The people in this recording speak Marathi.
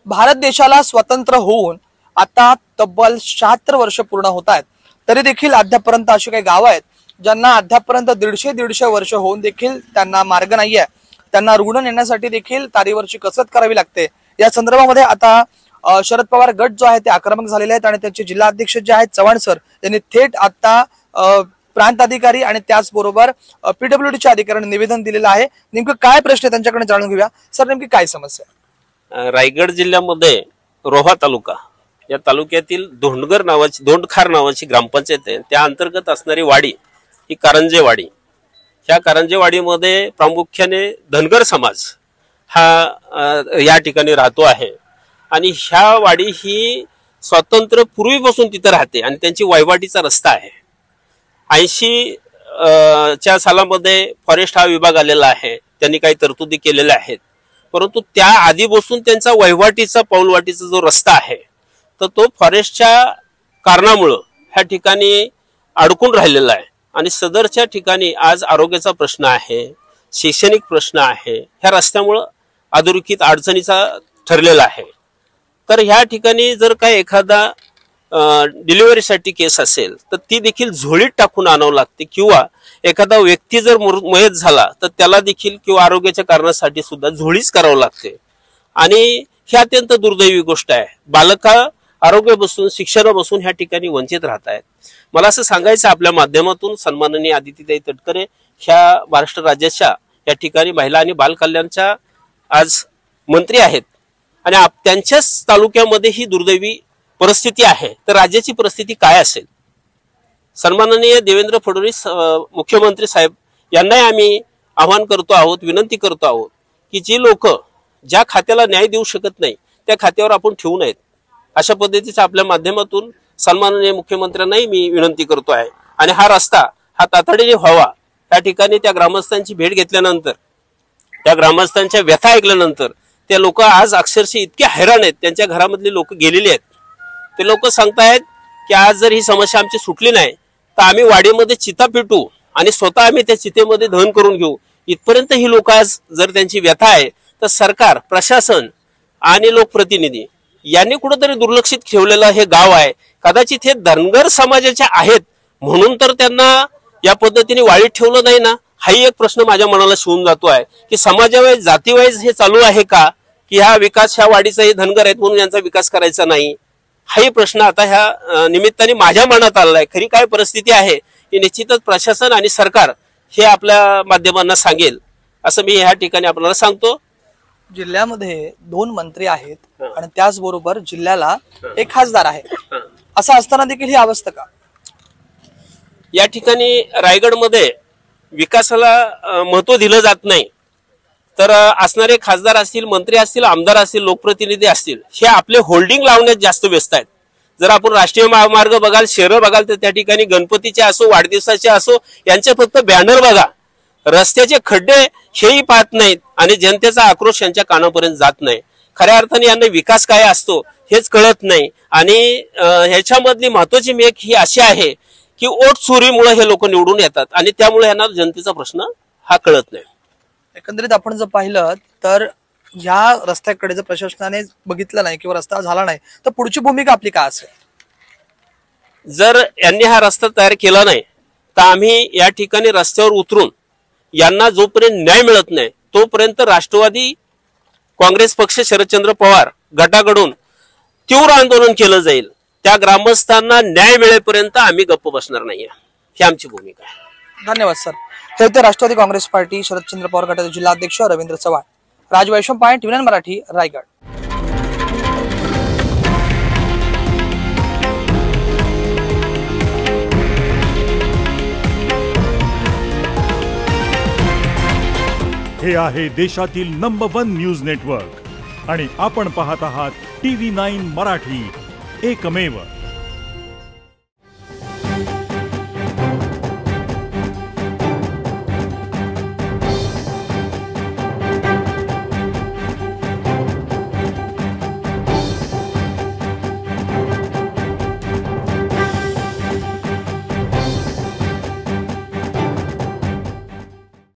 भारत देशाला स्वतंत्र होऊन आता तब्बल 76 वर्ष पूर्ण होत आहेत, तरी देखील अद्यापर्यंत अशी काही गावं आहेत ज्यांना अद्यापर्यंत 150 वर्ष होऊन देखील त्यांना मार्ग नाहीये। त्यांना रुग्ण नेण्यासाठी देखील तारीवरची कसरत करावी लागते। या संदर्भामध्ये आता शरद पवार गट जो आहे ते आक्रमक झालेले आहेत आणि त्यांचे जिल्हा अध्यक्ष जे आहेत चव्हाण सर यांनी थेट आता प्रांत अधिकारी आणि त्याचबरोबर पीडब्ल्यूडीच्या अधिकाऱ्यांनी निवेदन दिलेलं आहे। नेमकं काय प्रश्न आहे त्यांच्याकडे जाणून घेऊया। सर नेमकी काय समस्या आहे? रायगड जिल्ह्यामध्ये रोहा तालुका या तालुक्यातील दोंडखार नावाची ग्रामपंचायत आहे। त्या अंतर्गत असणारी वाडी ही कारंजेवाडी। ह्या कारंजेवाडीमध्ये प्रामुख्याने धनगर समाज हा या ठिकाणी राहतो आहे आणि ह्या वाडी ही स्वातंत्र्य पूर्वीपासून तिथे राहते आणि त्यांची वहिवाटीचा रस्ता आहे। 80 च्या सालामध्ये फॉरेस्ट हा विभाग आलेला आहे, त्यांनी काही तरतुदी केलेल्या आहेत, परंतु त्या आधीपासून त्यांचा वहिवाटीचा पाऊलवाटीचा जो रस्ता आहे तर तो फॉरेस्टच्या कारणामुळे ह्या ठिकाणी अडकून राहिलेला आहे आणि सदरच्या ठिकाणी आज आरोग्याचा प्रश्न आहे, शैक्षणिक प्रश्न आहे, ह्या रस्त्यामुळे अधोरेखित अडचणीचा ठरलेला आहे। तर ह्या ठिकाणी जर काय एखादा डिलिव्हरीसाठी केस असेल तर ती देखील झोळीत टाकून आणावं लागते किंवा एखादा व्यक्ती जर मयत झाला तर त्याला देखील किंवा आरोग्याच्या कारणासाठी सुद्धा झोळीच करावं लागते आणि ही अत्यंत दुर्दैवी गोष्ट आहे। बालका आरोग्यापासून शिक्षणापासून ह्या ठिकाणी वंचित राहत आहेत। मला असं सांगायचं आपल्या माध्यमातून सन्माननीय आदितीताई तटकरे ह्या महाराष्ट्र राज्याच्या या ठिकाणी महिला आणि बाल कल्याणच्या आज मंत्री आहेत आणि त्यांच्याच तालुक्यामध्ये ही दुर्दैवी परिस्थिती आहे, तर राज्याची परिस्थिती काय असेल? सन्माननीय देवेंद्र फडणवीस मुख्यमंत्री साहेब यांनाही आम्ही आवाहन करतो आहोत, विनंती करतो आहोत की जी लोक ज्या खात्याला न्याय देऊ शकत नाही त्या खात्यावर आपण ठेवू नयेत। अशा पद्धतीच्या आपल्या माध्यमातून सन्माननीय मुख्यमंत्र्यांनाही मी विनंती करतो आहे आणि हा रस्ता हा तातडीने व्हावा। त्या ठिकाणी त्या ग्रामस्थांची भेट घेतल्यानंतर, त्या ग्रामस्थांच्या व्यथा ऐकल्यानंतर ते लोक आज अक्षरशः इतके हैराण आहेत, त्यांच्या घरामधले लोक गेलेले आहेत। ते लोक सांगतायत की आज जर ही समस्या आमची सुटली नाही तर आम्ही वाडीमध्ये चिता पेटू आणि स्वतः आम्ही त्या चितेमध्ये दहन करून घेऊ। इथपर्यंत ही लोक आज जर त्यांची व्यथा आहे तर सरकार, प्रशासन आणि लोकप्रतिनिधी यांनी कुठेतरी दुर्लक्षित ठेवलेलं हे गाव आहे। कदाचित हे धनगर समाजाचे आहेत म्हणून तर त्यांना या पद्धतीने वाळीत ठेवलं नाही ना, हाही एक प्रश्न माझ्या मनाला शिवून जातो आहे की समाजावाईज जातीवाईज हे चालू आहे का की हा विकास ह्या वाडीचा हे धनगर आहेत म्हणून यांचा विकास करायचा नाही, हाही प्रश्न आता ह्या निमित्ताने माझ्या मनात आलेला आहे। खरी काय परिस्थिती आहे ही निश्चितच प्रशासन आणि सरकार हे आपल्या माध्यमांना सांगेल असं मी ह्या ठिकाणी आपल्याला सांगतो। जिल्ह्यामध्ये 2 मंत्री आहेत आणि त्याचबरोबर जिल्ह्याला 1 खासदार आहे, असं असताना देखील ही अवस्था का? या ठिकाणी रायगडमध्ये विकासाला महत्व दिलं जात नाही, तर असणारे खासदार असतील, मंत्री असतील, आमदार असतील, लोकप्रतिनिधी असतील, हे आपले होल्डिंग लावण्यात जास्त व्यस्त आहेत। जर आपण राष्ट्रीय महामार्ग बघाल, शहरं बघाल तर त्या ठिकाणी गणपतीचे असो, वाढदिवसाचे असो, यांचे फक्त बॅनर बघा, रस्त्याचे खड्डे हेही पाहत नाहीत आणि जनतेचा आक्रोश यांच्या कानापर्यंत जात नाही। खऱ्या अर्थाने यांना विकास काय असतो हेच कळत नाही आणि ह्याच्यामधली महत्वाची मेक ही अशी आहे की वोट चोरीमुळे हे लोक निवडून येतात आणि त्यामुळे यांना जनतेचा प्रश्न हा कळत नाही। एकंदरीत आपण जर पाहिलं तर या रस्त्याकडे जर प्रशासनाने बघितलं नाही किंवा रस्ता झाला नाही तर पुढची भूमिका आपली काय असेल? जर यांनी हा रस्ता तयार केला नाही तर आम्ही या ठिकाणी रस्त्यावर उतरून यांना जोपर्यंत न्याय मिळत नाही तोपर्यंत राष्ट्रवादी काँग्रेस पक्ष शरदचंद्र पवार गटाकडून तीव्र आंदोलन केलं जाईल। त्या ग्रामस्थांना न्याय मिळेपर्यंत आम्ही गप्प बसणार नाहीये, ही आमची भूमिका आहे। धन्यवाद सर। तर राष्ट्रवादी काँग्रेस पार्टी शरदचंद्र पवार गटाचे जिल्हाध्यक्ष रवींद्र चव्हाण। राजवैश्वम पॉइंट, टीव्ही 9 मराठी, रायगड। हे आहे देशातील नंबर 1 न्यूज नेटवर्क आणि आपण पाहत आहात टीव्ही 9 मराठी, एकमेव।